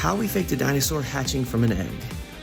how we faked a dinosaur hatching from an egg.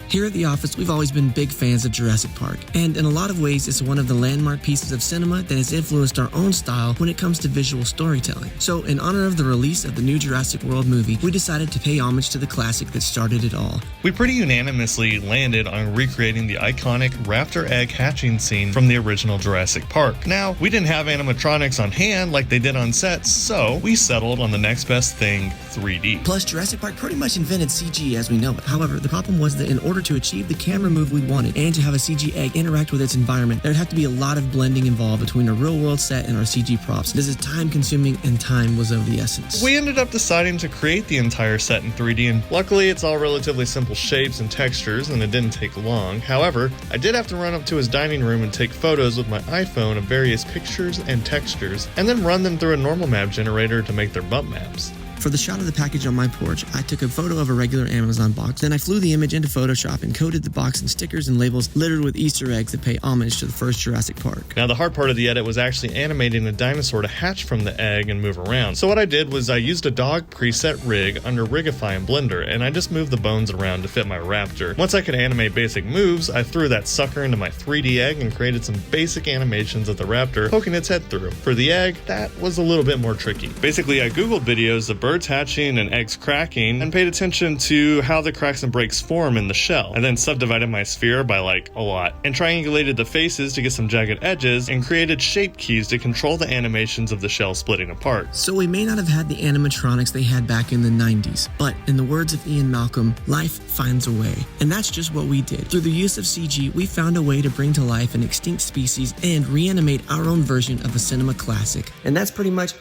Here at the office, we've always been big fans of Jurassic Park, and in a lot of ways, it's one of the landmark pieces of cinema that has influenced our own style when it comes to visual storytelling. So, in honor of the release of the new Jurassic World movie, we decided to pay homage to the classic that started it all. We pretty unanimously landed on recreating the iconic raptor egg hatching scene from the original Jurassic Park. Now, we didn't have animatronics on hand like they did on sets, so we settled on the next best thing, 3D. Plus, Jurassic Park pretty much invented CG as we know it. However, the problem was that in order to achieve the camera move we wanted and to have a CG egg interact with its environment, there'd have to be a lot of blending involved between a real-world set and our CG props. This is time-consuming, and time was of the essence. We ended up deciding to create the entire set in 3D, and luckily it's all relatively simple shapes and textures, and it didn't take long. However, I did have to run up to his dining room and take photos with my iPhone of various pictures and textures, and then run them through a normal map generator to make their bump maps. For the shot of the package on my porch, I took a photo of a regular Amazon box, then I flew the image into Photoshop and coated the box in stickers and labels littered with Easter eggs that pay homage to the first Jurassic Park. Now, the hard part of the edit was actually animating a dinosaur to hatch from the egg and move around. So what I did was I used a dog preset rig under Rigify in Blender, and I just moved the bones around to fit my raptor. Once I could animate basic moves, I threw that sucker into my 3D egg and created some basic animations of the raptor poking its head through. For the egg, that was a little bit more tricky. Basically, I googled videos of birds hatching and eggs cracking and paid attention to how the cracks and breaks form in the shell. I then subdivided my sphere by like a lot and triangulated the faces to get some jagged edges and created shape keys to control the animations of the shell splitting apart. So we may not have had the animatronics they had back in the 90s, but in the words of Ian Malcolm, life finds a way. And that's just what we did. Through the use of CG, we found a way to bring to life an extinct species and reanimate our own version of a cinema classic. And that's pretty much